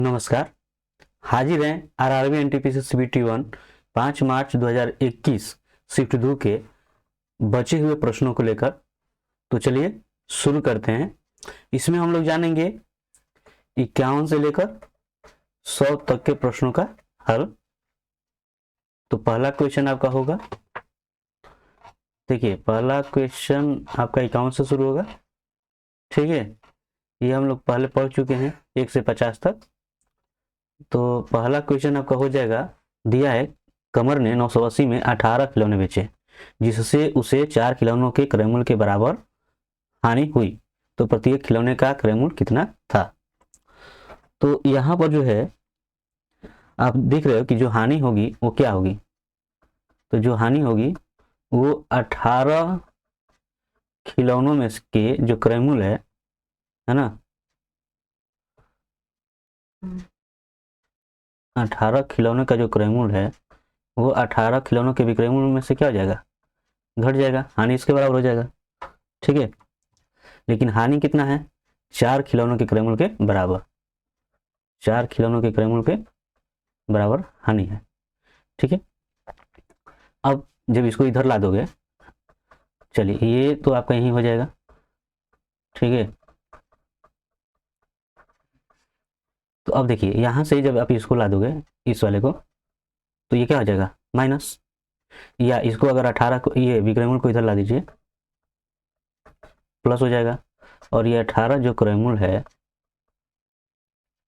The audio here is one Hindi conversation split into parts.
नमस्कार। हाजिर हैं आरआरबी एनटीपीसी सीबीटी 1 5 मार्च 2021 शिफ्ट 2 के बचे हुए प्रश्नों को लेकर। तो चलिए शुरू करते हैं। इसमें हम लोग जानेंगे 51 से लेकर 100 तक के प्रश्नों का हल। तो पहला क्वेश्चन आपका होगा, देखिए पहला क्वेश्चन आपका 51 से शुरू होगा, ठीक है। ये हम लोग पहले पढ़ चुके हैं 1 से 50 तक। तो पहला क्वेश्चन आपका हो जाएगा, दिया है कमर ने 980 में 18 खिलौने बेचे जिससे उसे 4 खिलौनों के क्रय मूल्य के बराबर हानि हुई, तो प्रत्येक खिलौने का क्रय मूल्य कितना था। तो यहाँ पर जो है आप देख रहे हो कि जो हानि होगी वो क्या होगी। तो जो हानि होगी वो 18 खिलौनों में के जो क्रय मूल्य है ना, 18 खिलौने का जो क्रय मूल्य है वो 18 खिलौनों के विक्रय मूल्य में से क्या हो जाएगा, घट जाएगा, हानि इसके बराबर हो जाएगा, ठीक है। लेकिन हानि कितना है, 4 खिलौनों के क्रय मूल्य के बराबर, 4 खिलौनों के क्रय मूल्य के बराबर हानि है, ठीक है। अब जब इसको इधर ला दोगे, चलिए ये तो आपका यही हो जाएगा, ठीक है। तो अब देखिए यहां से जब आप इसको ला दोगे इस वाले को, तो ये क्या हो जाएगा माइनस, या इसको अगर 18 को ये विक्रय मूल्य को इधर ला दीजिए प्लस हो जाएगा, और ये 18 जो क्रय मूल्य है,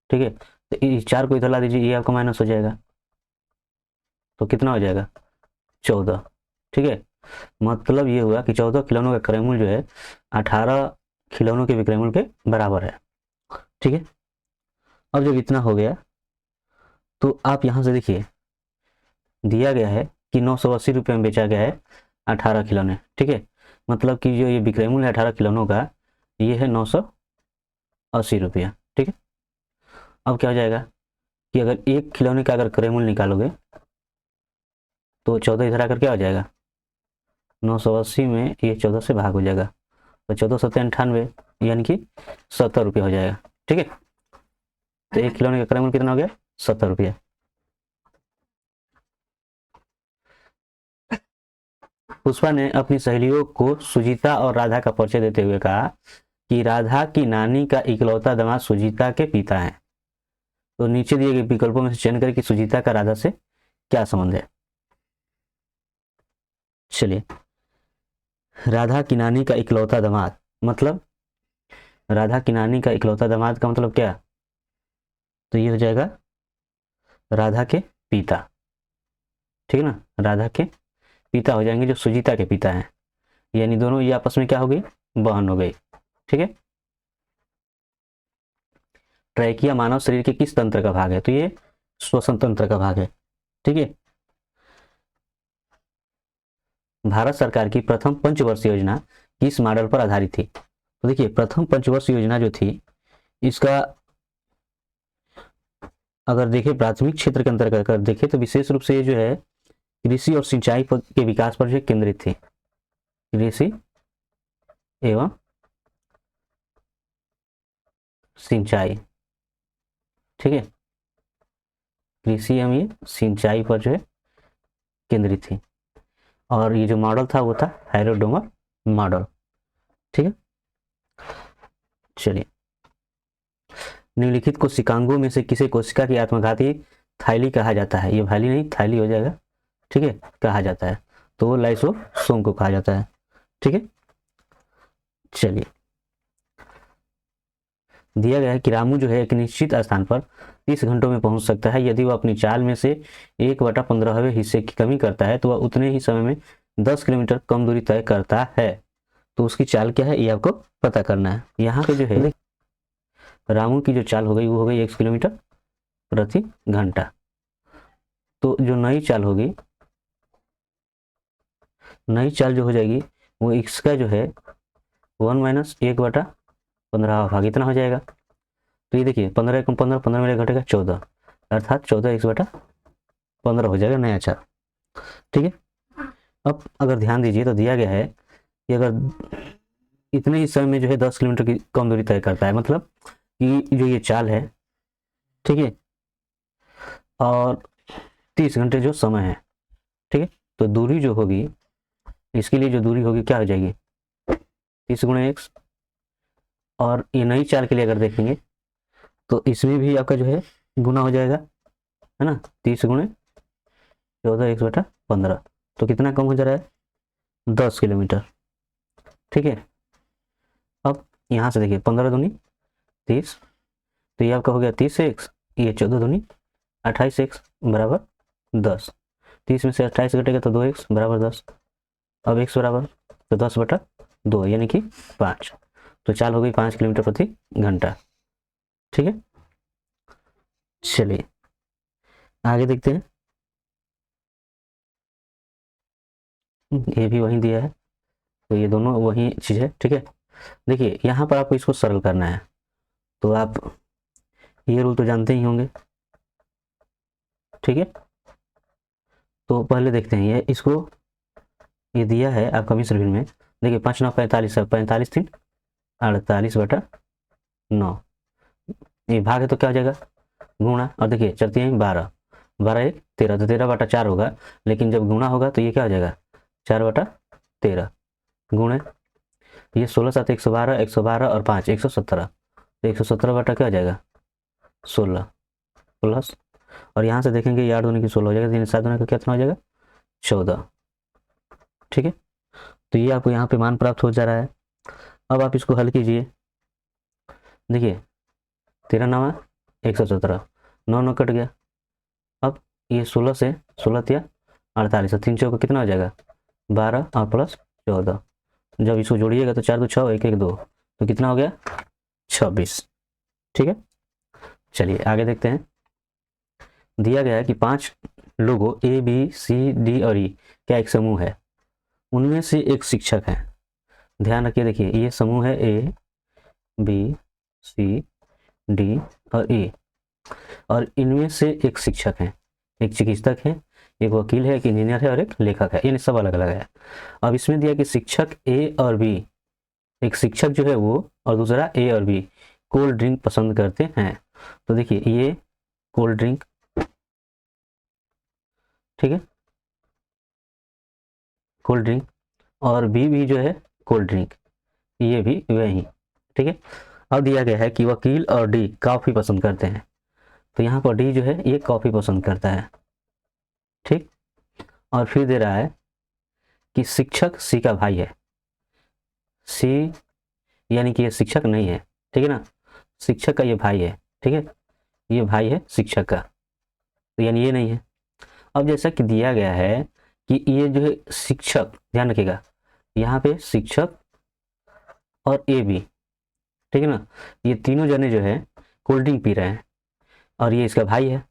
ठीक है, तो इस 4 को इधर ला दीजिए, ये आपका माइनस हो जाएगा, तो कितना हो जाएगा 14, ठीक है। मतलब ये हुआ कि 14 खिलौनों का क्रय मूल्य जो है 18 खिलौनों के विक्रय मूल्य के बराबर है, ठीक है। अब जब इतना हो गया तो आप यहां से देखिए दिया गया है कि 980 रुपये में बेचा गया है 18 खिलौने, ठीक है। मतलब कि जो ये विक्रय मूल्य है 18 खिलौनों का, ये है 980 रुपया, ठीक है। अब क्या हो जाएगा कि अगर एक खिलौने का अगर क्रय मूल्य निकालोगे तो 14 इधर आकर क्या हो जाएगा, 980 में ये 14 से भाग हो जाएगा, तो 14 सत्तर 98 यानी कि 70 रुपये हो जाएगा, ठीक है। तो एक खिलौने का क्रय मूल्य कितना हो गया, 70 रुपये। पुष्पा ने अपनी सहेलियों को सुजीता और राधा का परिचय देते हुए कहा कि राधा की नानी का इकलौता दामाद सुजीता के पिता है। तो नीचे दिए गए विकल्पों में से चयन करें कि सुजीता का राधा से क्या संबंध है। चलिए, राधा की नानी का इकलौता दामाद मतलब, राधा की नानी का इकलौता दामाद का मतलब क्या, तो ये हो जाएगा राधा के पिता, ठीक है ना, राधा के पिता हो जाएंगे जो सुजीता के पिता हैं, यानी दोनों ये आपस में क्या हो गई, बहन हो गई, ठीक है। ट्रैकिया मानव शरीर के किस तंत्र का भाग है, तो ये श्वसन तंत्र का भाग है, ठीक है। भारत सरकार की प्रथम पंचवर्षीय योजना किस मॉडल पर आधारित थी। तो देखिए प्रथम पंचवर्षीय योजना जो थी, इसका अगर देखें प्राथमिक क्षेत्र के अंतर्गत अगर देखें तो विशेष रूप से ये जो है कृषि और सिंचाई के विकास पर जो केंद्रित थी, कृषि एवं सिंचाई, ठीक है, कृषि एवं ये सिंचाई पर जो है केंद्रित थी। और ये जो मॉडल था वो था हैरोडोमर मॉडल, ठीक है। चलिए, निम्नलिखित कोशिकांगों में से किसे कोशिका की आत्मघाती थाइली कहा जाता है, ये वैली नहीं थाइली हो जाएगा, ठीक है, कहा जाता है, तो वो लाइसोसोम को कहा जाता है, ठीक है। चलिए, दिया गया है कि रामू जो है एक निश्चित स्थान पर 30 घंटों में पहुंच सकता है, यदि वह अपनी चाल में से 1/15वें हिस्से की कमी करता है तो वह उतने ही समय में 10 किलोमीटर कम दूरी तय करता है। तो उसकी चाल क्या है ये आपको पता करना है। यहाँ पे जो है रामू की जो चाल हो गई वो हो गई 1 किलोमीटर प्रति घंटा। तो जो नई चाल होगी, नई चाल जो हो जाएगी वो इसका जो है 1 - 1/15 भाग इतना हो जाएगा। तो ये देखिए 15 × 15 15 में घटेगा 14, अर्थात 14 1/15 हो जाएगा नया चाल, ठीक है। अब अगर ध्यान दीजिए तो दिया गया है कि अगर इतने ही समय में जो है 10 किलोमीटर की कम दूरी तय करता है, मतलब कि जो ये चाल है ठीक है, और 30 घंटे जो समय है, ठीक है। तो दूरी जो होगी, इसके लिए जो दूरी होगी क्या हो जाएगी, 30 गुणे x। और ये नई चाल के लिए अगर देखेंगे तो इसमें भी आपका जो है गुना हो जाएगा, है ना, 30 गुणे 14 x बटा 15। तो कितना कम हो जा रहा है, 10 किलोमीटर, ठीक है। अब यहाँ से देखिए 15 दूनी 30, तो ये आपका हो गया 30x, ये 14 दूनी 28x बराबर 10। 30 में से 28 घटेगा तो 2x बराबर 10। अब x बराबर तो 10 बटा 2 यानी कि 5। तो चाल हो गई 5 किलोमीटर प्रति घंटा, ठीक है। चलिए आगे देखते हैं, ये भी वही दिया है, तो ये दोनों वही चीज़ है, ठीक है। देखिए यहाँ पर आपको इसको सरल करना है, तो आप ये रूल तो जानते ही होंगे, ठीक है। तो पहले देखते हैं ये इसको, ये दिया है आपका मिश्र भिन्न में, देखिए 5 9 45 है, 45 3 48 बटा 9, ये भाग है तो क्या हो जाएगा गुणा, और देखिए चलती है 12 12 1 13, तो 13 बटा 4 होगा, लेकिन जब गुणा होगा तो ये क्या हो जाएगा 4 बटा 13 गुणे, ये 16 7 112 112 और 5 117, तो 117 बटा क्या हो जाएगा 16 प्लस, और यहाँ से देखेंगे ये 8 दूनी की 16 हो जाएगा, 7 दूनी का कितना हो जाएगा 14, ठीक है। तो ये आपको यहाँ पे मान प्राप्त हो जा रहा है। अब आप इसको हल कीजिए, देखिए 13 9 117, 9 9 कट गया। अब ये 16 से 16 तिया 48, 3 चौका कितना हो जाएगा 12 और प्लस 14, जब इसको जोड़िएगा तो 4 2 6 1 1 2, तो कितना हो गया 26, ठीक है। चलिए आगे देखते हैं, दिया गया है कि 5 लोगों ए बी सी डी और ई क्या एक समूह है, उनमें से एक शिक्षक है। ध्यान रखिए, देखिए ये समूह है ए बी सी डी और ई, और इनमें से एक शिक्षक है, एक चिकित्सक है, एक वकील है, एक इंजीनियर है और एक लेखक है, यानी सब अलग अलग है। अब इसमें दिया कि शिक्षक ए और बी, एक शिक्षक जो है वो और दूसरा ए और बी कोल्ड ड्रिंक पसंद करते हैं। तो देखिए ये कोल्ड ड्रिंक, ठीक है, कोल्ड ड्रिंक, और बी भी जो है कोल्ड ड्रिंक, ये भी वही, ठीक है। अब दिया गया है कि वकील और डी कॉफी पसंद करते हैं, तो यहाँ पर डी जो है ये कॉफी पसंद करता है, ठीक। और फिर दे रहा है कि शिक्षक सी का भाई है, सी यानी कि ये शिक्षक नहीं है, ठीक है ना, शिक्षक का ये भाई है, ठीक है, ये भाई है शिक्षक का, तो यानी ये नहीं है। अब जैसा कि दिया गया है कि ये जो है शिक्षक, ध्यान रखिएगा यहाँ पे शिक्षक और ए बी, ठीक है ना, ये तीनों जने जो है कोल्ड ड्रिंक पी रहे हैं, और ये इसका भाई है,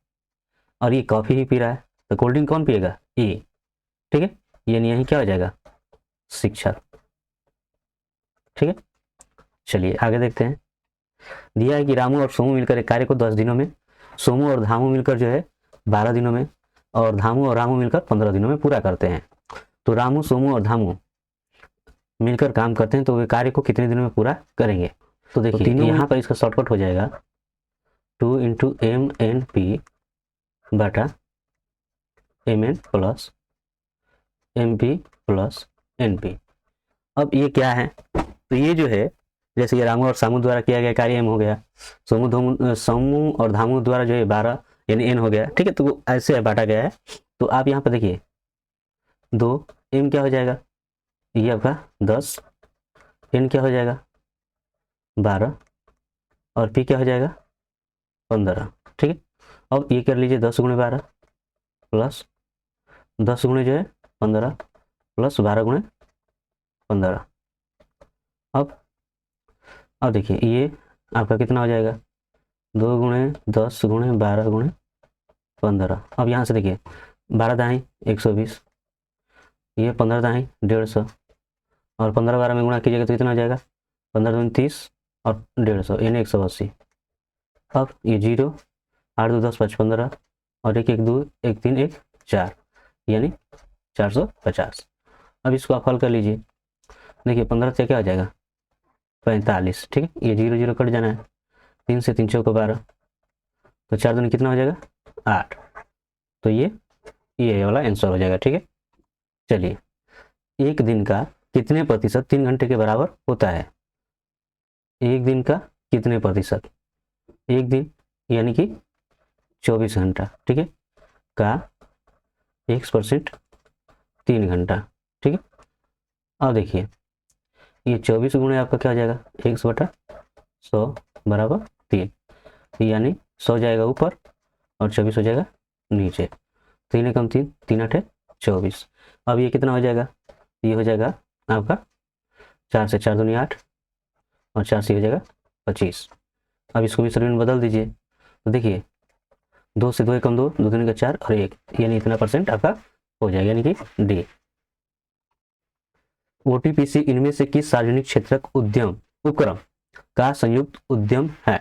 और ये कॉफ़ी ही पी रहा है, तो कोल्ड ड्रिंक कौन पिएगा ए, ठीक है, यानी यही क्या हो जाएगा शिक्षक, ठीक है। चलिए आगे देखते हैं, दिया है कि रामू और सोमू मिलकर एक कार्य को 10 दिनों में, सोमू और धामू मिलकर जो है 12 दिनों में, और धामू और रामू मिलकर 15 दिनों में पूरा करते हैं। तो रामू सोमू और धामू मिलकर काम करते हैं, तो वे कार्य को कितने दिनों में पूरा करेंगे। तो देखिए तो यहाँ पर इसका शॉर्टकट हो जाएगा 2 इंटू एम एन पी बटा M N plus M P plus N P. अब ये क्या है, तो ये जो है जैसे ये रामू और सामू द्वारा किया गया कार्य एम हो गया, सोमू और धामू द्वारा जो है 12 यानी एन हो गया, ठीक है। तो ऐसे बांटा गया है, तो आप यहाँ पर देखिए 2 एम क्या हो जाएगा ये आपका 10, एन क्या हो जाएगा 12, और पी क्या हो जाएगा 15, ठीक है। अब ये कर लीजिए 10 गुणे 12 प्लस 10 गुणे जो है 15 प्लस 12 गुणे 15। अब देखिए ये आपका कितना हो जाएगा 2 गुणे 10 गुणे 12 गुणे 15। अब यहाँ से देखिए 12 दाएँ 120, ये 15 दाएँ 150, और 15 12 में गुणा कीजिएगा तो कितना हो जाएगा 15 दूनी 30 और 150 यानी 180। अब ये 0 8 2 10 5 15, और 1 1 2 1 3 1 4 यानी 450। अब इसको आप हल कर लीजिए, देखिए 15 से क्या हो जाएगा 45, ठीक है, ये 0 0 कट जाना है, 3 से 3 चौका 12, तो 4 दूनी कितना हो जाएगा 8। तो ये वाला आंसर हो जाएगा। ठीक है, चलिए, एक दिन का कितने प्रतिशत 3 घंटे के बराबर होता है? एक दिन का कितने प्रतिशत, एक दिन यानी कि 24 घंटा, ठीक है, का x% 3 घंटा। ठीक है, अब देखिए ये 24 गुणे आपका क्या हो जाएगा, x/100 बराबर 3, यानी 100 जाएगा ऊपर और 24 हो जाएगा नीचे। 3 एकम 3, 3 8 24। अब ये कितना हो जाएगा, ये हो जाएगा आपका 4 से 4 दूनी 8 और 4 से हो जाएगा 25। अब इसको भी सरल में बदल दीजिए, तो देखिए 2 से 2 एकम 2, 2 दूनी का 4 और 1, यानी इतना परसेंट आपका हो जाएगा, यानी कि डी। ओटीपीसी इनमें से किस सार्वजनिक क्षेत्रक उद्यम उपक्रम का संयुक्त उद्यम है?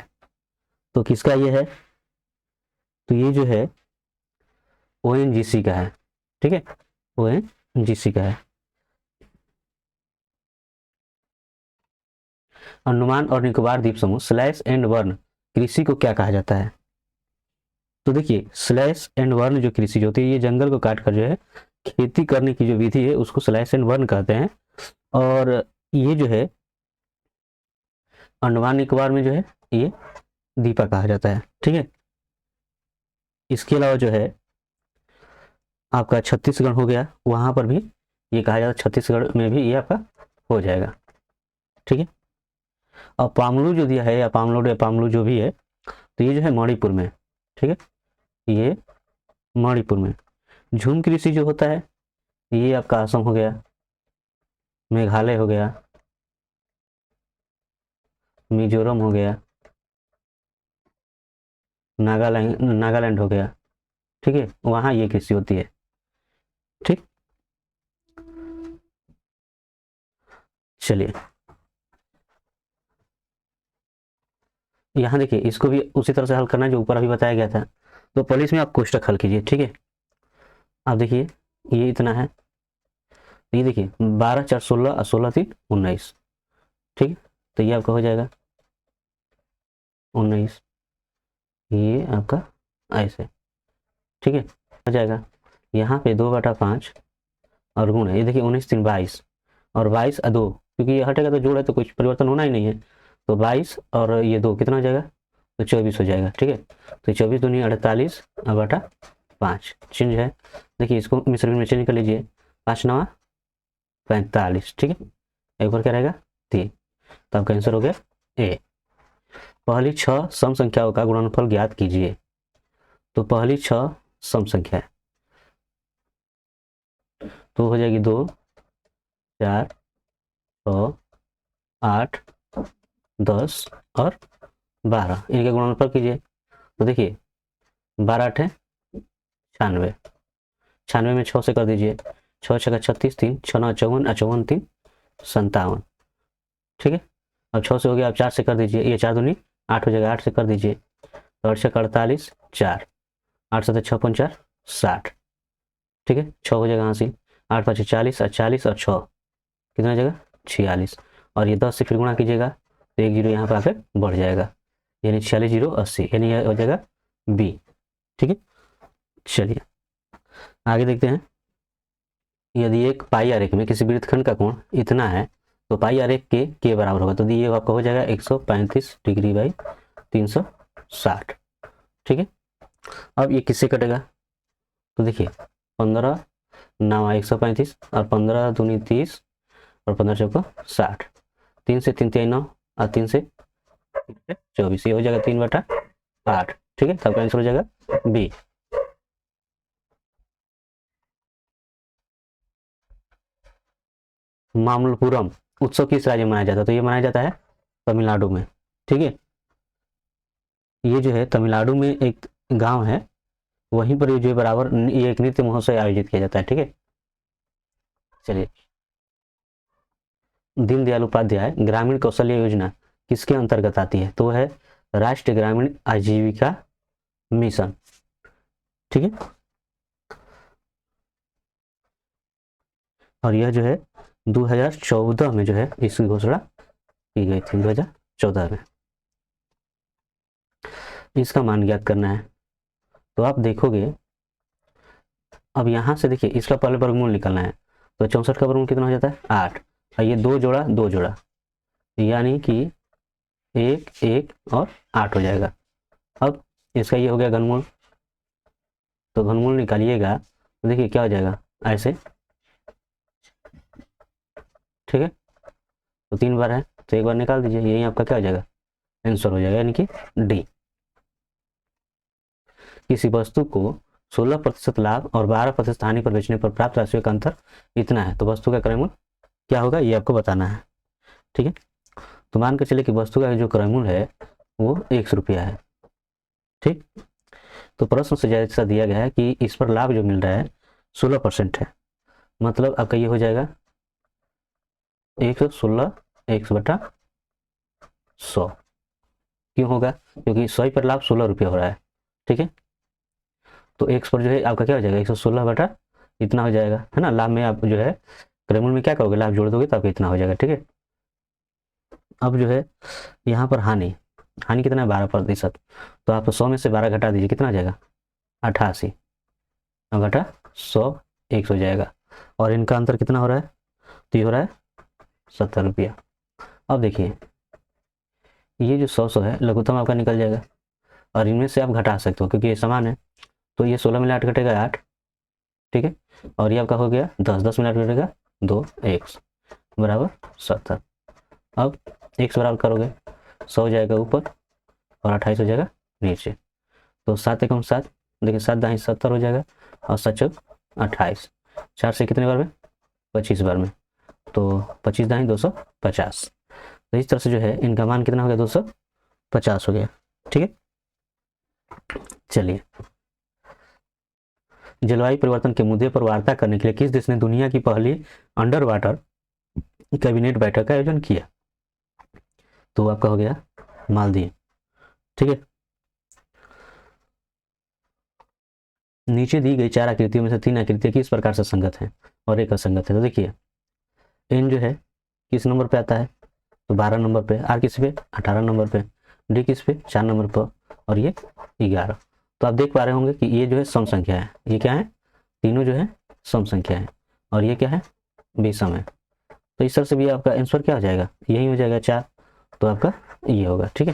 तो किसका ये है, तो ये जो है ओएनजीसी का है। ठीक है, ओएनजीसी का है। अंडमान और निकोबार द्वीप समूह स्लैश एंड बर्न कृषि को क्या कहा जाता है? तो देखिए स्लैश एंड बर्न जो कृषि जो होती है, ये जंगल को काट कर जो है खेती करने की जो विधि है उसको स्लैश एंड बर्न कहते हैं। और ये जो है अंडमान निकोबार में जो है ये दीपा कहा जाता है। ठीक है, इसके अलावा जो है आपका छत्तीसगढ़ हो गया, वहां पर भी ये कहा जाता है, छत्तीसगढ़ में भी ये आपका हो जाएगा। ठीक है, और पामलू जो दिया है या पामलू जो भी है, तो ये जो है मणिपुर में। ठीक है, ये मणिपुर में। झूम कृषि जो होता है ये आपका असम हो गया, मेघालय हो गया, मिजोरम हो गया, नागालैंड हो गया। ठीक है, वहां ये कृषि होती है। ठीक, चलिए यहाँ देखिए इसको भी उसी तरह से हल करना है जो ऊपर अभी बताया गया था। तो पहले इसमें आप कोष्टक हल कीजिए। ठीक है, आप देखिए ये इतना है, ये देखिए 12 4 16 और 16 3 19। ठीक है, तो ये आपका हो जाएगा 19, ये आपका ऐसे। ठीक है, हो जाएगा यहाँ पे 2/5 और गुण है, ये देखिए 19 3 22 और 22 और 2, क्योंकि ये हटेगा तो जोड़ है तो कुछ परिवर्तन होना ही नहीं है। तो 22 और ये 2 कितना हो जाएगा, तो 24 हो जाएगा। ठीक है, तो 24 दूनी 48 और बटा 5 चेंज है। देखिए इसको मिश्रण में चेंज कर लीजिए, 5 9 45। ठीक है, एक बार क्या रहेगा 3, तो आपका आंसर हो गया ए। पहली 6 सम संख्याओं का गुणनफल ज्ञात कीजिए। तो पहली 6 सम संख्या है, तो हो जाएगी 2 4 6 8 10 और 12, इनके गुणनफल कीजिए। तो देखिए 12 8 है 96, 96 में 6 से कर दीजिए, 6 6 36 3 6 9 54 54 3 57। ठीक है, अब 6 से हो गया, अब 4 से कर दीजिए, ये 4 दूनी 8 हो जाएगा, 8 से कर दीजिए, तो 8 से 48 4, 8 7 6 5 4 60। ठीक है, 6 हो जाएगा हासिल, 8 5 40 और 40 और 6 कितना हो जाएगा 46, और ये 10 से फिर गुणा कीजिएगा तो 1 जीरो यहाँ पर आकर बढ़ जाएगा, यानी 46 0 80, यानी यह हो जाएगा बी। ठीक है, चलिए आगे देखते हैं। यदि एक पाई आरेख में किसी वृत्तखंड का कोण इतना है तो पाई आरेख के बराबर होगा, तो ये आपका हो जाएगा 135 डिग्री बाई 360। ठीक है, अब ये किससे कटेगा, तो देखिए 15 9 135 और 15 दूनी 30 और 15 चौका 60, 3 से 3 3 9 और 3 से 24, ये हो जाएगा 3/8। ठीक है, तो आपका आंसर हो जाएगा बी। मामल्लपुरम उत्सव किस राज्य में मनाया जाता है, तो ये मनाया जाता है तमिलनाडु में। ठीक है, ये जो है तमिलनाडु में एक गांव है, वहीं पर जो बराबर ये एक नृत्य महोत्सव आयोजित किया जाता है। ठीक है, चलिए दीनदयाल उपाध्याय ग्रामीण कौशल्य योजना किसके अंतर्गत आती है, तो है राष्ट्रीय ग्रामीण आजीविका मिशन। ठीक है, और यह जो है 2014 में जो है इसकी घोषणा की गई थी, 2014 में। इसका मान ज्ञात करना है। तो आप देखोगे, अब यहाँ से देखिए इसका पहले वर्गमूल निकालना है। तो 64 का वर्गमूल कितना हो जाता है 8, और ये 2 जोड़ा 2 जोड़ा, यानी कि 1 1 और 8 हो जाएगा। अब इसका ये हो गया घनमूल, तो घनमूल निकालिएगा तो देखिए क्या हो जाएगा ऐसे, ठीक है। तो 3 बार है तो 1 बार निकाल दीजिए, यही आपका क्या हो जाएगा आंसर हो जाएगा, यानी कि डी। किसी वस्तु को 16% लाभ और 12% हानि पर बेचने पर प्राप्त राशियों का अंतर इतना है, तो वस्तु का क्रय मूल्य क्या होगा ये आपको बताना है, ठीक है। तो मान के चलिए कि वस्तु का जो क्रय मूल्य है वो 100 रुपया है, ठीक। तो प्रश्न से जैसा दिया गया है कि इस पर लाभ जो मिल रहा है 16% है, मतलब आपका ये हो जाएगा 116 100/100। क्यों होगा, क्योंकि 100 पर लाभ 16 रुपये हो रहा है, ठीक है। तो 1 पर जो है आपका क्या हो जाएगा 116 बटा इतना हो जाएगा, है ना। लाभ में आप जो है क्रयमूल्य में क्या करोगे, लाभ जोड़ दोगे तो आपका इतना हो जाएगा, ठीक है। अब जो है यहाँ पर हानि, हानि कितना है 12%, तो आप 100 में से 12 घटा दीजिए, कितना आ जाएगा 88, घटा 100 100 हो जाएगा, और इनका अंतर कितना हो रहा है, तो ये हो रहा है 70 रुपया। अब देखिए ये जो 100 है लघुत्तम आपका निकल जाएगा, और इनमें से आप घटा सकते हो क्योंकि ये समान है। तो ये 16 में 8 घटेगा 8, ठीक है, और ये आपका हो गया 10, 10 में 8 घटेगा 2, 1 बराबर 70। अब 1 बराबर करोगे 100 हो जाएगा ऊपर और 28 हो जाएगा नीचे, तो 7 एकम 7, देखिए 7 दाई 70 हो जाएगा, और 7 चौक 28, 4 से कितने बार में 25 बार में, तो 25 दाई 250। तो इस तरह से जो है इनका मान कितना हो गया 250 हो गया, ठीक है। चलिए, जलवायु परिवर्तन के मुद्दे पर वार्ता करने के लिए किस देश ने दुनिया की पहली अंडर वाटर कैबिनेट बैठक का आयोजन किया, तो आपका हो गया मालदीव, ठीक है। नीचे दी गई 4 आकृतियों में से 3 आकृतियां किस प्रकार से संगत हैं और एक असंगत है, तो देखिए एन जो है किस नंबर पे आता है, तो 12 नंबर पे, आर किस पे 18 नंबर पे, डी किस पे 4 नंबर पर, और ये 11। तो आप देख पा रहे होंगे कि ये जो है सम संख्या है, ये क्या है तीनों जो है सम संख्या है, और ये क्या है विषम है। तो इस तरह से भी आपका आंसर क्या हो जाएगा, यही हो जाएगा 4, तो आपका ये होगा, ठीक है।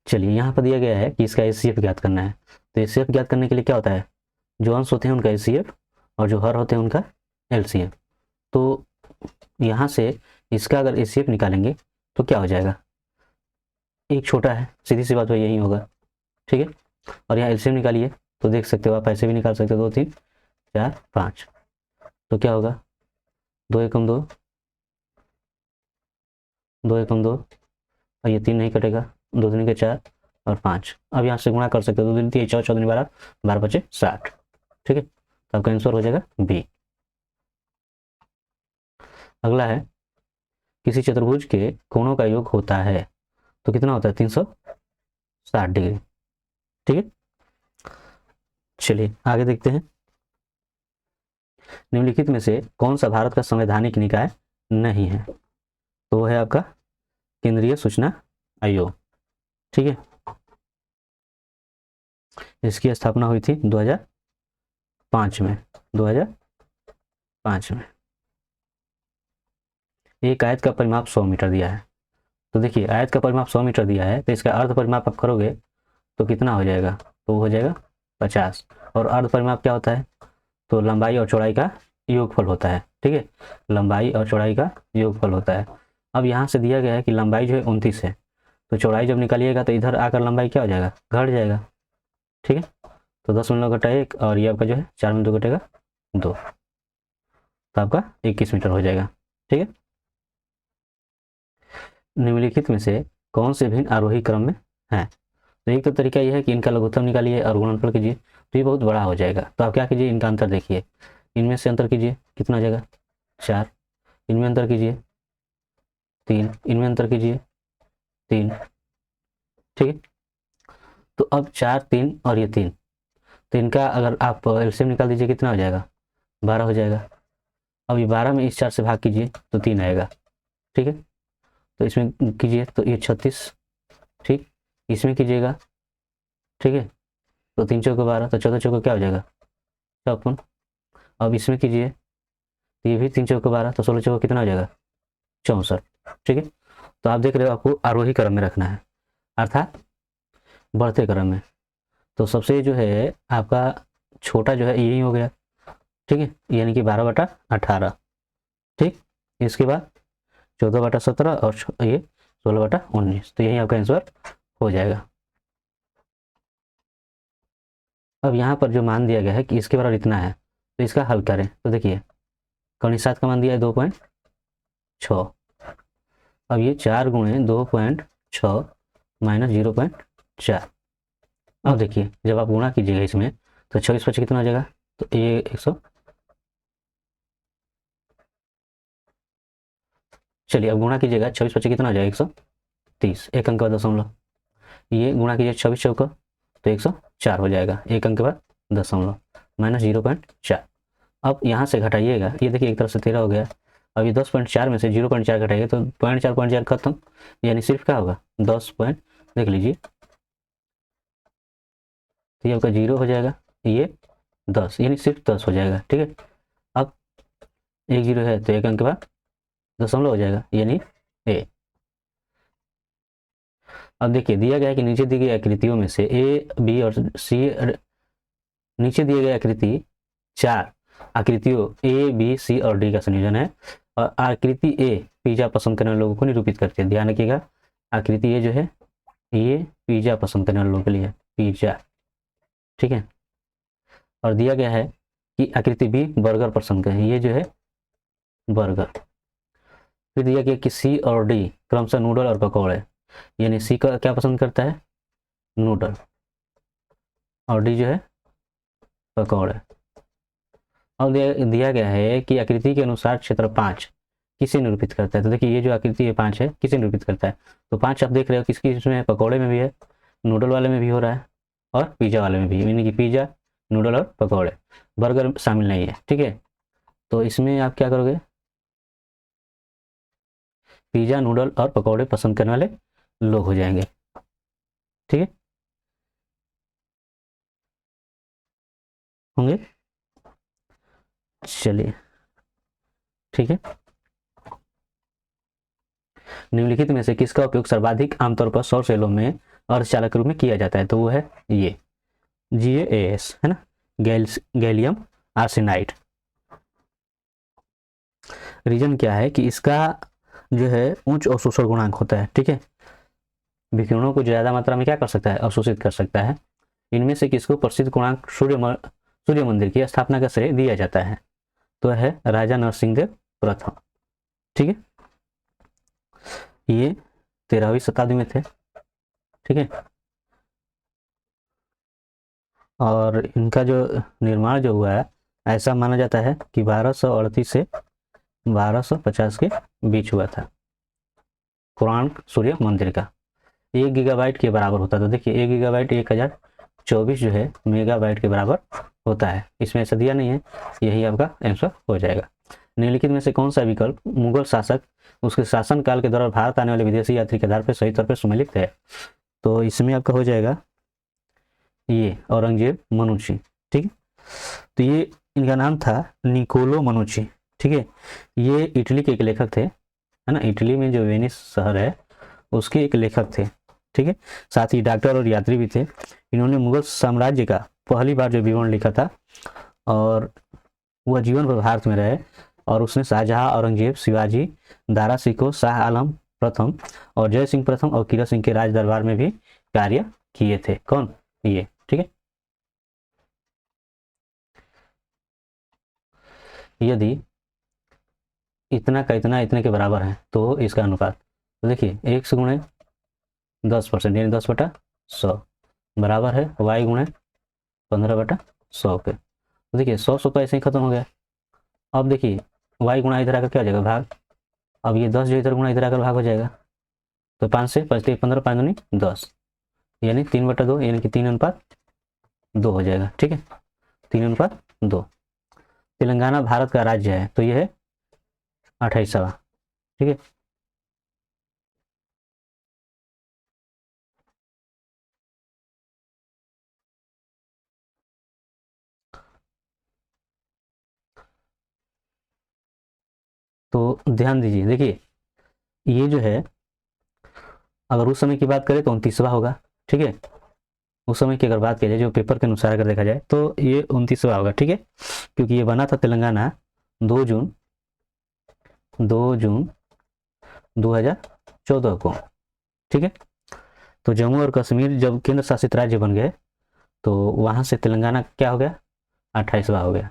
चलिए यहाँ पर दिया गया है कि इसका एचसीएफ ज्ञात करना है, तो एचसीएफ ज्ञात करने के लिए क्या होता है, जो अंश होते हैं उनका एचसीएफ और जो हर होते हैं उनका एलसीएम। तो यहाँ से इसका अगर एचसीएफ निकालेंगे तो क्या हो जाएगा, एक छोटा है, सीधी सी बात है यही होगा, ठीक है। और यहाँ एलसीएम निकालिए तो देख सकते हो आप ऐसे भी निकाल सकते हो, 2 3 4 5, तो क्या होगा 2 एकम 2, 2 एकम 2, और ये 3 नहीं कटेगा, 2 3 के 4 और 5। अब यहाँ से गुणा कर सकते हो, 2 3 3 14 14 12 12 5 60, ठीक है। तो आपका आंसर हो जाएगा बी। अगला है किसी चतुर्भुज के कोणों का योग होता है तो कितना होता है 360 डिग्री, ठीक है। चलिए आगे देखते हैं, निम्नलिखित में से कौन सा भारत का संवैधानिक निकाय नहीं है, तो वो है आपका केंद्रीय सूचना आयोग, ठीक है। इसकी स्थापना हुई थी 2005 में, 2005 में। एक आयत का परिमाप 100 मीटर दिया है, तो देखिए आयत का परिमाप 100 मीटर दिया है, तो इसका अर्ध परिमाप आप करोगे तो कितना हो जाएगा, तो हो जाएगा 50, और अर्ध परिमाप क्या होता है, तो लंबाई और चौड़ाई का योगफल होता है, ठीक है, लंबाई और चौड़ाई का योगफल होता है। अब यहाँ से दिया गया है कि लंबाई जो है 29 है, तो चौड़ाई जब निकालिएगा तो इधर आकर लंबाई क्या हो जाएगा घट जाएगा, ठीक है। तो 10 - 1 और ये आपका जो है 4 में 2 घटेगा 2, तो आपका 21 मीटर हो जाएगा, ठीक है। निम्नलिखित में से कौन से भिन्न आरोही क्रम में है, तो एक तो तरीका यह है कि इनका लघुत्तम निकालिए और गुणनफल कीजिए, तो ये बहुत बड़ा हो जाएगा। तो आप क्या कीजिए, इनका अंतर देखिए, इनमें से अंतर कीजिए कितना हो जाएगा 4, इनमें अंतर कीजिए 3, इनमें अंतर कीजिए 3, ठीक है। तो अब 4 3 और ये 3, तो इनका अगर आप एलसीएम निकाल दीजिए कितना हो जाएगा 12 हो जाएगा। अब ये 12 में इस 4 से भाग कीजिए तो 3 आएगा, ठीक है। तो इसमें कीजिए तो ये 36, ठीक, इसमें कीजिएगा ठीक है। तो 3 चौके 12, तो 14 चौके क्या हो जाएगा 56। अब इसमें कीजिए, तो ये भी 3 चौके 12, तो 16 चौके कितना हो जाएगा 64। ठीक है। तो आप देख रहे हो आपको आरोही क्रम में रखना है, अर्थात बढ़ते क्रम में। तो सबसे जो है आपका छोटा जो है यही हो गया, ठीक है, यानी कि 12/18। ठीक, इसके बाद 14/17 और ये 16/19, तो यही आपका आंसर हो जाएगा। अब यहाँ पर जो मान दिया गया है कि इसके बराबर इतना है, तो इसका हल करें। तो देखिए कौन 7 का मान दिया है 2.6। अब ये 4 गुणे 2.6 माइनस 0.4। अब देखिए जब आप गुणा कीजिएगा इसमें, तो 26 कितना हो जाएगा, तो ये 100, चलिए अब गुणा कीजिएगा 26 कितना हो जाएगा 130, एक अंक का दशमलव। ये गुणा कीजिए 24 चौका, तो 104 हो जाएगा, एक अंक के बाद दशमलव माइनस 0.4। अब यहाँ से घटाइएगा, ये देखिए एक तरफ से 13 हो गया। अब ये 10.4 में से 0.4 घटाइए तो 0.4 खत्म, यानी सिर्फ क्या होगा 10 पॉइंट, देख लीजिए, तो ये आपका 0 हो जाएगा, ये 10 यानी सिर्फ 10 हो जाएगा। ठीक है। अब एक 0 है तो एक अंक के बाद दशमलव हो जाएगा, यानी ए। अब देखिए दिया गया है कि नीचे दी गई आकृतियों में से ए बी और सी, नीचे दिए गए आकृति 4 आकृतियों ए बी सी और डी का संयोजन है, और आकृति ए पिज्जा पसंद करने वाले लोगों को निरूपित करती है। ध्यान रखिएगा, आकृति ए जो है ये पिज्जा पसंद करने वाले लोगों के लिए है, पिज्जा। ठीक है। और दिया गया है कि आकृति बी बर्गर पसंद कर, ये जो है बर्गर। फिर दिया गया कि सी और डी क्रमशः नूडल और पकौड़े, यानी सी का क्या पसंद करता है नूडल, और डी जो है पकौड़े। अब दिया गया है कि आकृति के अनुसार क्षेत्र 5 किसे निरूपित करता है। तो देखिए ये जो आकृति है 5 है, किसे निरूपित करता है, तो 5 आप देख रहे हो किसकी, इसमें पकौड़े में भी है, नूडल वाले में भी हो रहा है, और पिज्जा वाले में भी, यानी कि पिज्जा नूडल और पकौड़े, बर्गर शामिल नहीं है। ठीक है। तो इसमें आप क्या करोगे, पिज्जा नूडल और पकौड़े पसंद करने वाले लोग हो जाएंगे। ठीक है, होंगे। चलिए ठीक है। निम्नलिखित में से किसका उपयोग सर्वाधिक आमतौर पर सौर सेलों में अर्धचालक के रूप में किया जाता है, तो वो है ये GaAs है ना, गैलियम आर्सेनाइड। रीजन क्या है कि इसका जो है उच्च अवशोषण गुणांक होता है। ठीक है, विकिरणों को ज्यादा मात्रा में क्या कर सकता है, अवशोषित कर सकता है। इनमें से किसको प्रसिद्ध गुणांक सूर्य मंदिर की स्थापना का श्रेय दिया जाता है, तो है राजा नरसिंह देव प्रथम। ठीक है, ये 13वीं शताब्दी में थे। ठीक है, और इनका जो निर्माण जो हुआ है, ऐसा माना जाता है कि 1238 से 1250 के बीच हुआ था। पुराण सूर्य मंदिर का 1 गीगाबाइट के बराबर होता है। तो देखिए 1 गीगाबाइट 1024 जो है मेगाबाइट के बराबर होता है। इसमें ऐसा दिया नहीं है, यही आपका आंसर हो जाएगा। निम्नलिखित में से कौन सा विकल्प मुगल शासक उसके शासन काल के दौरान भारत आने वाले विदेशी यात्री के आधार पर सही तौर पर सम्मिलित है, तो इसमें आपका हो जाएगा ये औरंगजेब मनुची। ठीक है, तो ये इनका नाम था निकोलो मनुची। ठीक है, ये इटली के एक लेखक थे, है ना, इटली में जो वेनिस शहर है उसके एक लेखक थे। ठीक है, साथ ही डॉक्टर और यात्री भी थे। इन्होंने मुगल साम्राज्य का पहली बार जो विवरण लिखा था, और वह जीवन भर भारत में रहे, और उसने शाहजहां, औरंगजेब, शिवाजी, दारा सिकोह, शाह आलम प्रथम और जय सिंह प्रथम और किरण सिंह के राज दरबार में भी कार्य किए थे। कौन, ये। ठीक है, यदि इतना का इतना इतने के बराबर है तो इसका अनुपात, तो देखिए 1 से गुणे 10%, यानी 10/100 बराबर है y गुणे 15/100 के। तो देखिए 100 तो ऐसे ही खत्म हो गया। अब देखिए y गुणा इधर आकर क्या हो जाएगा भाग, अब ये 10 जो इधर गुणा इधर आकर भाग हो जाएगा, तो 5 से 5 15, 5 दूनी 10, यानी 3/2, यानी कि 3:2 हो जाएगा। ठीक है, 3:2। तेलंगाना भारत का राज्य है, तो यह है 28वां। ठीक है। तो ध्यान दीजिए, देखिए ये जो है अगर उस समय की बात करें तो 29वां होगा, ठीक है। उस समय की अगर बात की जाए जो पेपर के अनुसार अगर देखा जाए तो ये 29वां होगा, ठीक है, क्योंकि ये बना था तेलंगाना 2 जून 2014 को, ठीक है। तो जम्मू और कश्मीर जब केंद्र शासित राज्य बन गए तो वहां से तेलंगाना क्या हो गया, 28वां हो गया।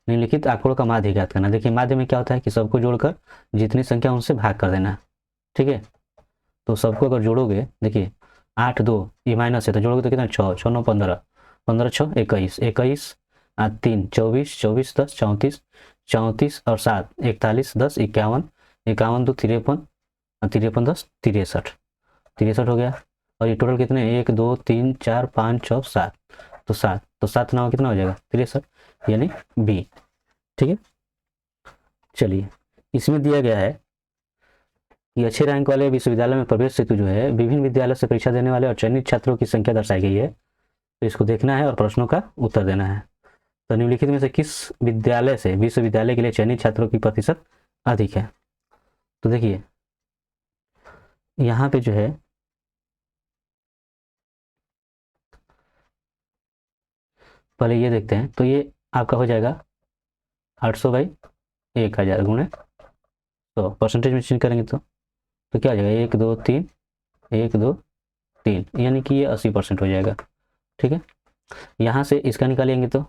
निम्नलिखित आंकड़ों का माध्य ज्ञात करना। देखिए माध्य में क्या होता है कि सबको जोड़कर जितनी संख्या उनसे भाग कर देना, ठीक है। तो सबको अगर जोड़ोगे, देखिए 8 2 ये माइनस है तो जोड़ोगे तो कितना, 6 6 9 15, 15 6 21, 21 3 24, 24 10 34, 34 और 7 41, 10 51, 51 2 53, 53 10 63, 63 हो गया। और ये टोटल कितने, 1 2 3 4 5 6 7, तो 7, तो 7 9 कितना हो जाएगा, 63, यानी बी, ठीक है। चलिए इसमें दिया गया है कि अच्छे रैंक वाले विश्वविद्यालय में प्रवेश हेतु जो है विभिन्न विद्यालय से परीक्षा देने वाले और चयनित छात्रों की संख्या दर्शाई गई है। तो इसको देखना है और प्रश्नों का उत्तर देना है। तो निम्नलिखित में से किस विद्यालय से विश्वविद्यालय के लिए चयनित छात्रों की प्रतिशत अधिक है। तो देखिए यहाँ पे जो है पहले ये देखते हैं, तो ये आपका हो जाएगा 800/1000 गुणे 100, परसेंटेज में चेंज करेंगे तो क्या हो जाएगा, 1 2 3 1 2 3, यानी कि ये 80% हो जाएगा, ठीक है। यहाँ से इसका निकालेंगे तो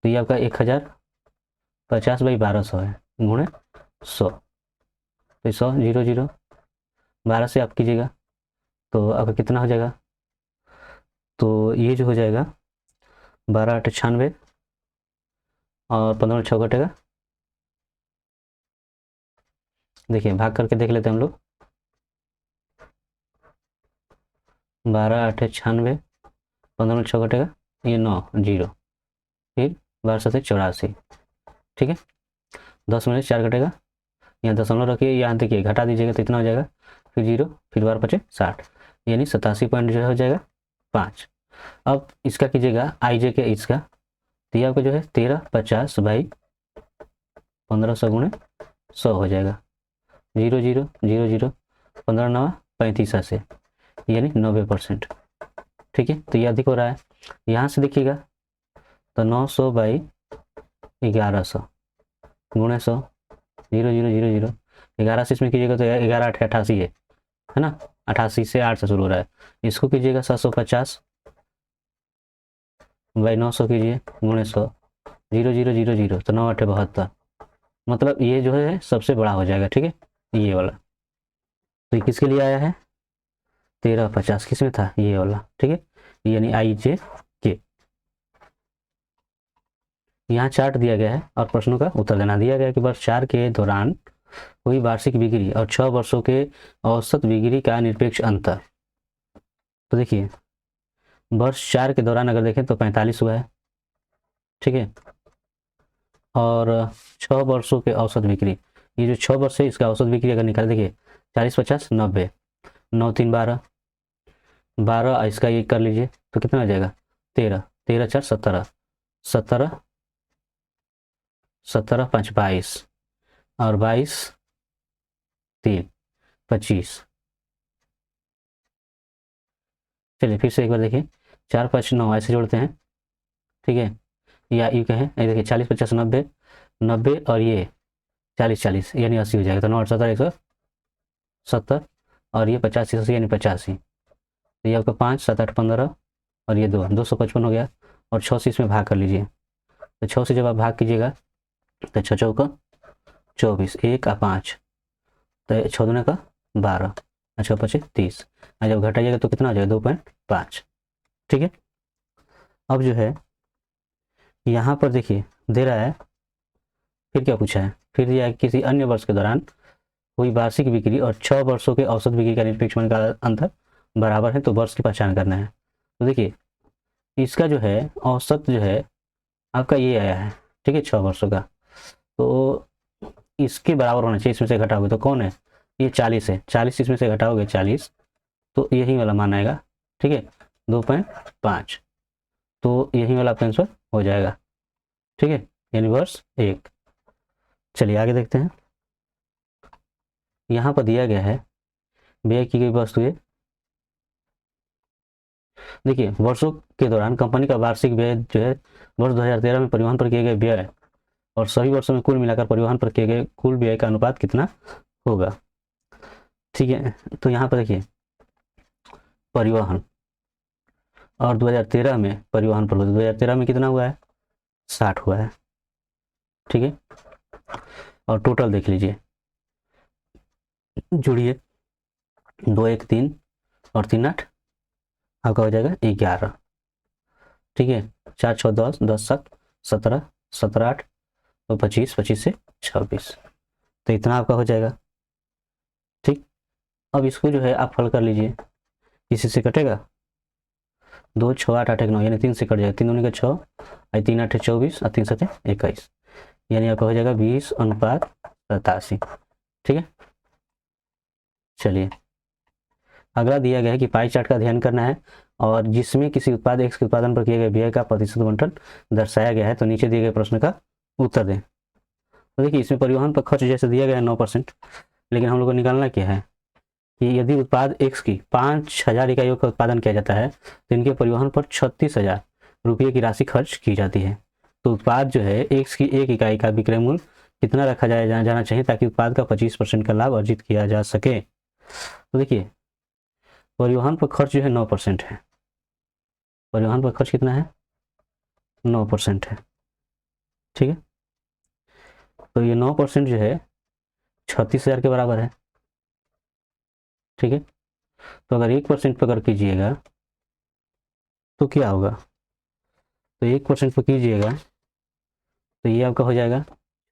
ये आपका 1050/1200 है गुणे 100, तो 100 0 0 12 से आप कीजिएगा तो आपका कितना हो जाएगा, तो ये जो हो जाएगा 12 8 96 और 15 6 घटेगा। देखिए भाग करके देख लेते हैं हम लोग, 12 8 96, 15 6 घटेगा, ये 9 0, फिर 12 से 84, ठीक है। 10 में 4 घटेगा, यहाँ दशमलव रखिए, यहाँ देखिए घटा दीजिएगा तो इतना हो जाएगा, फिर 0, फिर 12 5 60, यानी 87 पॉइंट जो हो जाएगा 5। अब इसका कीजिएगा IJ के इसका, तो ये आपका जो है 1350/1500 गुणे 100 हो जाएगा, 0 0 0 0, 15 9 35 से, यानी 90%, ठीक है। तो ये अधिक हो रहा है। यहाँ से देखिएगा तो 900/1100 गुणे 100, 0 0 0 0, 11 से इसमें कीजिएगा तो 11 8 88 है ना, 88 से 8 से शुरू हो रहा है। इसको कीजिएगा 750/900 कीजिए गुणे 100, 0 0 0 0, तो 9 8 72, मतलब ये जो है सबसे बड़ा हो जाएगा, ठीक है, ये वाला। तो ये किसके लिए आया है, 1350 किस में था, ये वाला, ठीक है, यानी IJ के। यहाँ चार्ट दिया गया है और प्रश्नों का उत्तर देना दिया गया कि वर्ष 4 के दौरान हुई वार्षिक बिक्री और 6 वर्षों के औसत बिक्री का निरपेक्ष अंतर। तो देखिए वर्ष 4 के दौरान अगर देखें तो 45 हुआ है, ठीक है, और 6 वर्षों के औसत बिक्री, ये जो 6 वर्ष है इसका औसत बिक्री अगर निकाल, देखिए 40 50 90, 9 3 12, 12 इसका ये कर लीजिए तो कितना आ जाएगा, 13, 13 4 17, 17 17 5 22, और 22 3 25। चलिए फिर से एक बार देखिए, 4 5 9 ऐसे जोड़ते हैं, ठीक है, या यू कहें, ये देखिए 40 50 90, 90 और ये 40 40, यानी 80 हो जाएगा, तो 9 8 17 170, और ये 50 80 यानी 85, तो ये आपका 5 7 8 15 और ये 255 हो गया, और 6 से इसमें भाग कर लीजिए, तो 6 से जब आप भाग कीजिएगा तो 6 चौका 24, 1 और 5, तो 6 दूने का 12, 6 5 30, और जब घटाइएगा तो कितना हो जाएगा, 2.5, ठीक है। अब जो है यहाँ पर देखिए दे रहा है, फिर क्या पूछा है, फिर दिया है किसी अन्य वर्ष के दौरान हुई वार्षिक बिक्री और 6 वर्षों के औसत बिक्री का निरपेक्ष मान का अंतर बराबर है, तो वर्ष की पहचान करना है। तो देखिए इसका जो है औसत जो है आपका ये आया है, ठीक है, 6 वर्षों का, तो इसके बराबर होना चाहिए, इसमें से घटाओगे तो कौन है, ये 40 है, 40 इसमें से घटाओगे 40, तो यही वाला मान आएगा, ठीक है, 2.5, तो यही वाला आपका आंसर हो जाएगा, ठीक है, यानी वर्ष 1। चलिए आगे देखते हैं। यहाँ पर दिया गया है व्यय की गई वस्तुएं। देखिए वर्षों के दौरान कंपनी का वार्षिक व्यय जो है वर्ष 2013 में परिवहन पर किए गए व्यय और सभी वर्षों में कुल मिलाकर परिवहन पर किए गए कुल व्यय का अनुपात कितना होगा। ठीक है, तो यहाँ पर देखिए परिवहन और 2013 में परिवहन पर 2013 में कितना हुआ है 60 हुआ है। ठीक है, और टोटल देख लीजिए, जुड़िए 2 1 3 और 3 8 आपका हो जाएगा 11। ठीक है, 4 6 10 10 7 17 17 8 और 25 25 से 26, तो इतना आपका हो जाएगा। ठीक, अब इसको जो है आप हल कर लीजिए, इसी से कटेगा 2 6 8 8 1 9 यानी 3 से कट जाएगा, 3 दूनी का 6 और 3 8 24 और 3 7 21 यानी आपका हो जाएगा 20:87। ठीक है, चलिए अगला दिया गया है कि पाई चार्ट का अध्ययन करना है और जिसमें किसी उत्पाद एक्स के उत्पादन पर किए गए व्यय का प्रतिशत बंटन दर्शाया गया है, तो नीचे दिए गए प्रश्न का उत्तर दें। तो देखिए इसमें परिवहन पर खर्च जैसे दिया गया है 9%, लेकिन हम लोग को निकालना क्या है कि यदि उत्पाद एक्स की 5000 इकाइयों का उत्पादन किया जाता है तो इनके परिवहन पर 36,000 रुपये की राशि खर्च की जाती है। तो उत्पाद जो है एक्स की 1 इकाई का विक्रय मूल्य कितना रखा जाना चाहिए ताकि उत्पाद का 25% का लाभ अर्जित किया जा सके। तो देखिए परिवहन पर खर्च जो है 9% है, परिवहन पर खर्च कितना है 9% है। ठीक है, तो ये 9% जो है 36,000 के बराबर है। ठीक है, तो अगर 1% पर अगर कीजिएगा तो क्या होगा, तो 1% पर कीजिएगा तो ये आपका हो जाएगा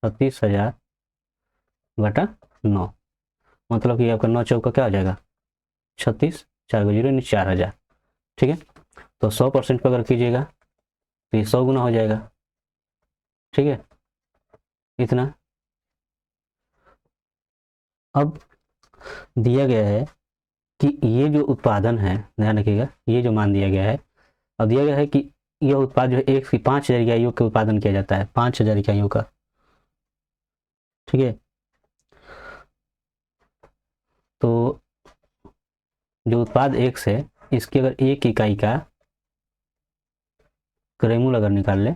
36,000 बटा 9, मतलब कि आपका 9 चौका क्या हो जाएगा 36, 4 को 0 यानी 4,000। ठीक है, तो 100% पर अगर कीजिएगा तो ये 100 गुना हो जाएगा। ठीक है, इतना। अब दिया गया है कि ये जो उत्पादन है, ध्यान रखिएगा, ये जो मान दिया गया है, अब दिया गया है कि यह उत्पाद जो है एक की 5,000 इकाइयों का उत्पादन किया जाता है, 5,000 इकाइयों का। ठीक है, तो जो उत्पाद एक्स है इसकी अगर 1 इकाई का क्रय मूल्य अगर निकाल ले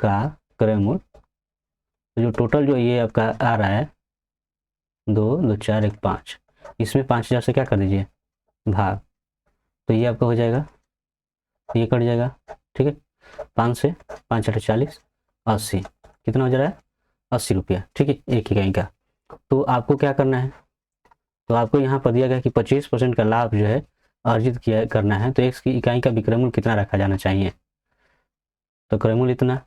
का क्रय मूल्य, तो जो टोटल जो ये आपका आ रहा है 2 2 4 1 5, इसमें 5,000 से क्या कर दीजिए भाग, तो ये आपका हो जाएगा, ये कट जाएगा। ठीक है, 5 से 5 8 40 80, कितना हो जा रहा है 80 रुपया। ठीक है, 1 इकाई का। तो आपको क्या करना है, तो आपको यहाँ पर दिया गया कि 25% का लाभ जो है अर्जित किया करना है, तो एक की इकाई का विक्रय मूल्य कितना रखा जाना चाहिए, तो क्रय मूल्य इतना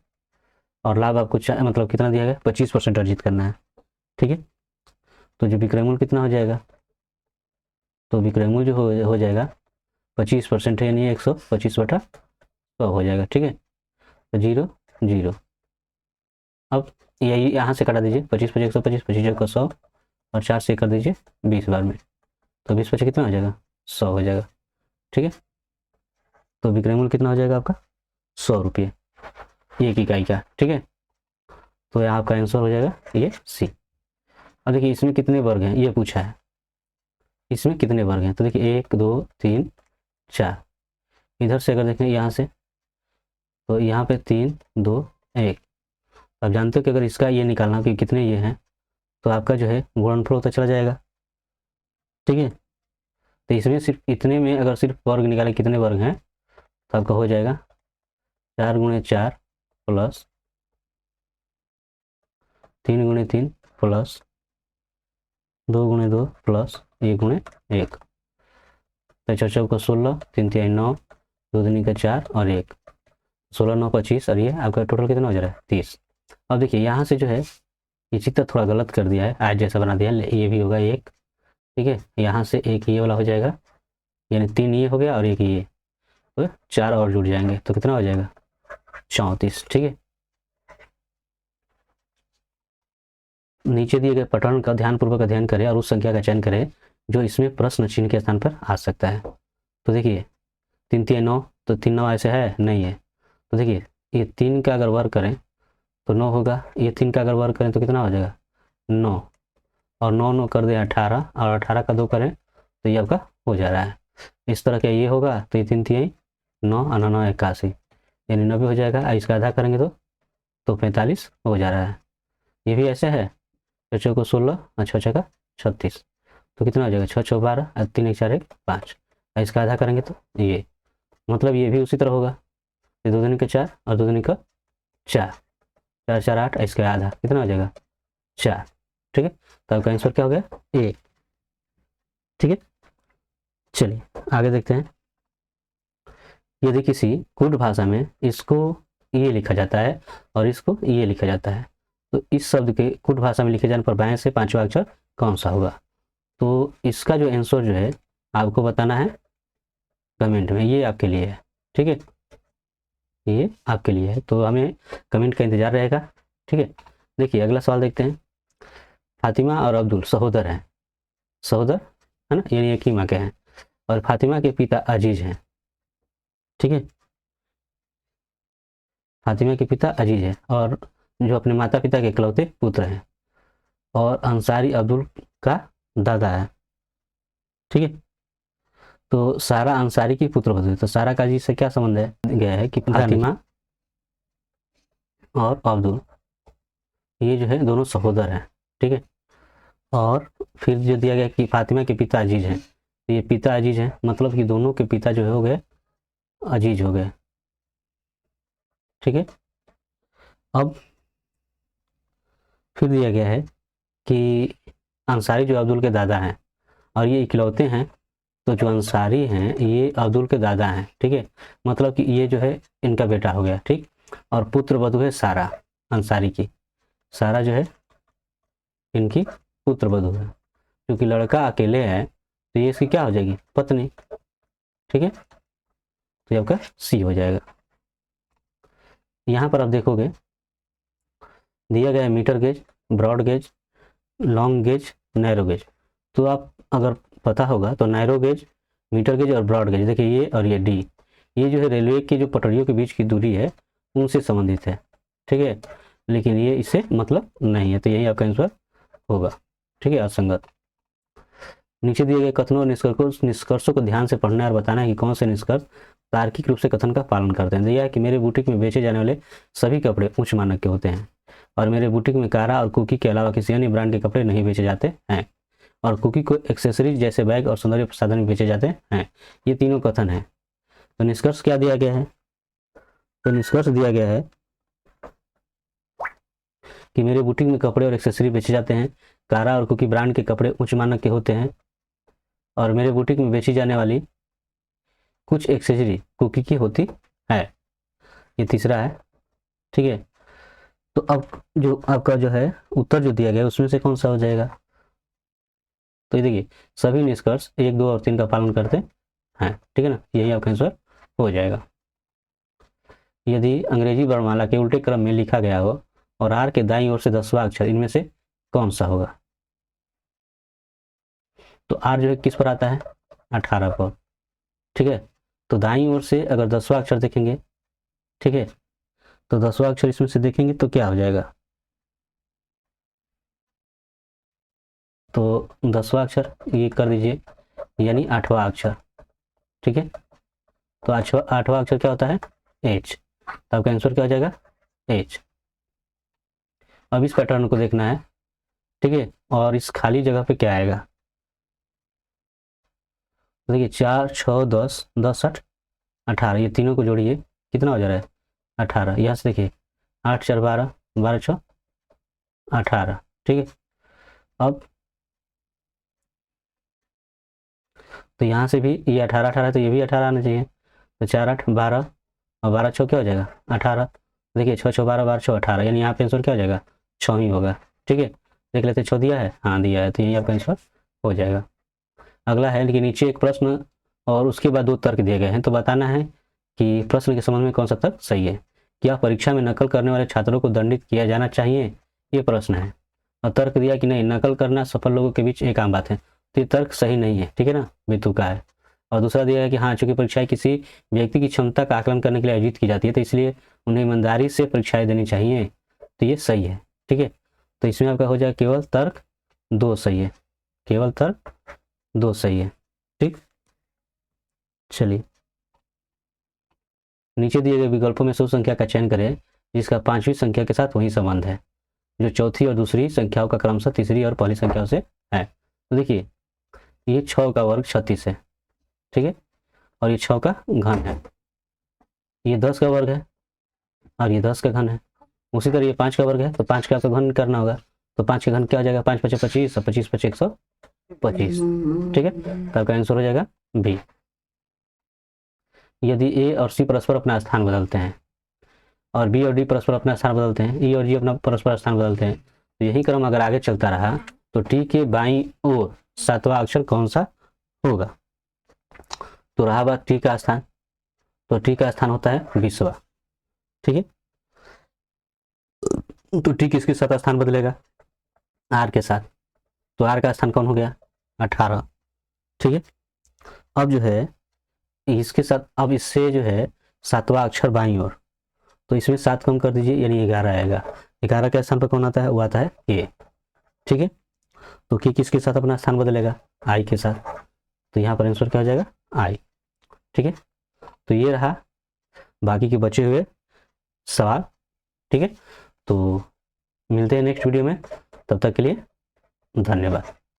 और लाभ आपको मतलब कितना दिया गया 25% अर्जित करना है। ठीक है, तो जो विक्रय मूल्य कितना हो जाएगा, तो विक्रय मूल्य जो हो जाएगा 25% है यानी 125 बटा 100 हो जाएगा। ठीक है, तो 0 0, अब यही यहाँ से कटा दीजिए 25 25 125 25 को 100 और 4 से कर दीजिए 20 बार में, तो 20 25 कितना हो जाएगा 100 हो जाएगा। ठीक है, तो विक्रय मूल्य कितना हो जाएगा आपका 100 रुपये 1 इकाई का। ठीक है, तो यहाँ आपका आंसर हो जाएगा ये सी। अब देखिए इसमें कितने वर्ग हैं ये पूछा है, इसमें कितने वर्ग हैं, तो देखिए 1 2 3 4, इधर से अगर देखें यहाँ से तो यहाँ पे 3 2 1, अब जानते हो कि अगर इसका ये निकालना कि कितने ये हैं तो आपका जो है गुणनफल होता चला जाएगा। ठीक है, तो इसमें सिर्फ इतने में अगर सिर्फ वर्ग निकाले कितने वर्ग हैं तो आपका हो जाएगा 4 गुणे 4 प्लस 3 गुणे 3 प्लस 2 गुणे 2 प्लस 1 गुणे 1, तो 4 4 को 16 3 3 9 2 दूनी का 4 और 1, 16 9 25 और ये आपका टोटल कितना हो जा रहा है 30। अब देखिए यहाँ से जो है ये चित्र थोड़ा गलत कर दिया है, आज जैसा बना दिया है, ये भी होगा 1। ठीक है, यहाँ से एक ये वाला हो जाएगा यानी 3 ये हो गया और एक ये, तो 4 और जुड़ जाएंगे तो कितना हो जाएगा 34। ठीक है, नीचे दिए गए पैटर्न का ध्यानपूर्वक अध्ययन करें और उस संख्या का चयन करें जो इसमें प्रश्न चिन्ह के स्थान पर आ सकता है। तो देखिए 3 3 9, तो 3 9 ऐसे है नहीं है, तो देखिए ये 3 का अगर वर्ग करें तो 9 होगा। ये 3 का अगर वर्ग करें तो कितना हो जाएगा 9, और 9 9 कर दें 18, और 18 का 2 करें तो ये आपका हो जा रहा है। इस तरह का ये होगा तो ये 3 3 9 और 9 9 81, यानी 90 हो जाएगा। इसका आधा करेंगे तो 45 हो जा रहा है। ये भी ऐसे है, 6 को 16 और 6 का 36, तो कितना हो जाएगा 6 6 12 और 3 1 4 1 5। इसका आधा करेंगे तो ये, मतलब ये भी उसी तरह होगा। ये 2 दूनी का 4 और 2 दूनी का 4, 4 4 8, इसका आधा कितना हो जाएगा 4। ठीक है, तो आपका आंसर क्या हो गया ए। ठीक है, चलिए आगे देखते हैं। यदि किसी कूट भाषा में इसको ये लिखा जाता है और इसको ये लिखा जाता है, तो इस शब्द के कूट भाषा में लिखे जाने पर बाएं से पांचवा अक्षर कौन सा होगा? तो इसका जो आंसर जो है आपको बताना है कमेंट में, ये आपके लिए है। ठीक है, ये आपके लिए है, तो हमें कमेंट का इंतजार रहेगा। ठीक है, देखिए अगला सवाल देखते हैं। फातिमा और अब्दुल सहोदर हैं, सहोदर है ना, यानी एक ही माँ के हैं, और फातिमा के पिता अजीज हैं। ठीक है, फातिमा के पिता अजीज हैं और जो अपने माता पिता के इकलौते पुत्र हैं, और अंसारी अब्दुल का दादा है। ठीक है, तो सारा अंसारी की पुत्र वधू है, तो सारा का अजीज से क्या संबंध है गया है कि फातिमा और अब्दुल ये जो है दोनों सहोदर हैं। ठीक है, और फिर जो दिया गया कि फातिमा के पिता अजीज हैं, तो ये पिता अजीज हैं, मतलब कि दोनों के पिता जो हो गए अजीज हो गए। ठीक है, अब फिर दिया गया है कि अंसारी जो अब्दुल के दादा हैं और ये इकलौते हैं, तो जो अंसारी हैं ये अब्दुल के दादा हैं। ठीक है, मतलब कि ये जो है इनका बेटा हो गया। ठीक, और पुत्र वधू है सारा अंसारी की, सारा जो है इनकी पुत्र वधू है, क्योंकि लड़का अकेले है तो ये इसकी क्या हो जाएगी पत्नी। ठीक है, तो ये आपका सी हो जाएगा। यहाँ पर आप देखोगे दिया गया है metre gauge, broad gauge, long gauge, narrow gauge. तो आप अगर पता होगा तो नैरो गेज, मीटर गेज और ब्रॉड गेज, देखिए ये और ये डी, ये जो है रेलवे की जो पटरियों के बीच की दूरी है उनसे संबंधित है। ठीक है, लेकिन ये इससे मतलब नहीं है, तो यही आपका आंसर होगा। ठीक है, असंगत। नीचे दिए गए कथनों और निष्कर्षों को ध्यान से पढ़ना और बताना है कि कौन से निष्कर्ष तार्किक रूप से कथन का पालन करते हैं। दिया है कि मेरे बुटीक में बेचे जाने वाले सभी कपड़े उच्च मानक के होते हैं, और मेरे बुटीक में कारा और कुकी के अलावा किसी अन्य ब्रांड के कपड़े नहीं बेचे जाते हैं, और कुकी को एक्सेसरीज जैसे बैग और सौंदर्य प्रसाधन भी बेचे जाते हैं। ये तीनों कथन है। तो निष्कर्ष क्या दिया गया है? तो निष्कर्ष दिया गया है कि मेरे बुटीक में कपड़े और एक्सेसरी बेचे जाते हैं, कारा और कुकी ब्रांड के कपड़े उच्च मानक के होते हैं, और मेरे बुटीक में बेची जाने वाली कुछ एक्सेसरी कुकी की होती है। ये तीसरा है। ठीक है, तो अब जो आपका जो है उत्तर जो दिया गया उसमें से कौन सा हो जाएगा? तो ये देखिए सभी निष्कर्ष 1 2 और 3 का पालन करते हैं। ठीक है ना, यही आपका आंसर हो जाएगा। यदि अंग्रेजी वर्णमाला के उल्टे क्रम में लिखा गया हो और आर के दाईं ओर से 10वां अक्षर इनमें से कौन सा होगा? तो आर जो है किस पर आता है 18 पर। ठीक है, तो दाईं ओर से अगर 10वां अक्षर देखेंगे, ठीक है, तो 10वां अक्षर इसमें से देखेंगे तो क्या हो जाएगा? तो 10वां अक्षर ये कर दीजिए, यानी 8वां अक्षर। ठीक है, तो 8वां अक्षर क्या होता है एच, तो आपका आंसर क्या हो जाएगा एच। अब इस पैटर्न को देखना है। ठीक है, और इस खाली जगह पे क्या आएगा? देखिए 4 6 10 10 8 18, ये तीनों को जोड़िए कितना हो जा रहा है 18। यहाँ से देखिए 8 4 12 12 6 18। ठीक है, अब तो यहाँ से भी ये 18 18 तो ये भी 18 आना चाहिए, तो 4 8 12 और 12 6 क्या हो जाएगा 18। देखिए 6 6 12 12 6 18, यानी यहाँ पे आंसर क्या हो जाएगा 6 ही होगा। ठीक है, देख लेते 6 दिया है, हाँ दिया है, तो यही आपका आंसर हो जाएगा। अगला है कि नीचे एक प्रश्न और उसके बाद 2 तर्क दिए गए हैं, तो बताना है कि प्रश्न के संबंध में कौन सा तर्क सही है। क्या परीक्षा में नकल करने वाले छात्रों को दंडित किया जाना चाहिए, ये प्रश्न है। और तर्क दिया कि नहीं, नकल करना सफल लोगों के बीच एक आम बात है, तो ये तर्क सही नहीं है। ठीक है ना, बेतु का है। और दूसरा दिया है कि हाँ, चूंकि परीक्षाएं किसी व्यक्ति की क्षमता का आकलन करने के लिए आयोजित की जाती है, तो इसलिए उन्हें ईमानदारी से परीक्षाएं देनी चाहिए। तो ये सही है। ठीक है, तो इसमें आपका हो जाएगा केवल तर्क 2 सही है, केवल तर्क 2 सही है। ठीक, चलिए नीचे दिए गए विकल्पों में से उस संख्या का चयन करें जिसका 5वीं संख्या के साथ वही संबंध है जो चौथी और दूसरी संख्याओं का क्रमशः तीसरी और पहली संख्याओं से है। तो देखिए ये 6 का वर्ग 36 है, ठीक है, और ये 6 का घन है, ये 10 का वर्ग है और ये 10 का घन है। उसी तरह ये 5 का वर्ग है, तो 5 का आपको घन करना होगा, तो 5 का घन क्या हो जाएगा, 5 5 25 और 25 5 125। ठीक है, तो आपका आंसर हो जाएगा बी। यदि ए और सी परस्पर अपना स्थान बदलते हैं और बी और डी परस्पर अपना स्थान बदलते हैं, ई और जी अपना परस्पर स्थान बदलते हैं, तो यही क्रम अगर आगे चलता रहा तो टी के बाईं ओर 7वां अक्षर कौन सा होगा। तो रहा बात टी का स्थान, तो टी का स्थान होता है 20वां। ठीक है, तो टी किसके साथ स्थान बदलेगा, आर के साथ, तो आर का स्थान कौन हो गया 18। ठीक है, अब जो है इसके साथ, अब इससे जो है 7वां अक्षर बाईं ओर, तो इसमें 7 कम कर दीजिए यानी 11 आएगा। 11 के स्थान पर कौन आता है, वो आता है ए। ठीक है, तो के किसके साथ अपना स्थान बदलेगा, आई के साथ, तो यहाँ पर आंसर क्या हो जाएगा आई। ठीक है, तो ये रहा बाकी के बचे हुए सवाल। ठीक है, तो मिलते हैं नेक्स्ट वीडियो में, तब तक के लिए धन्यवाद।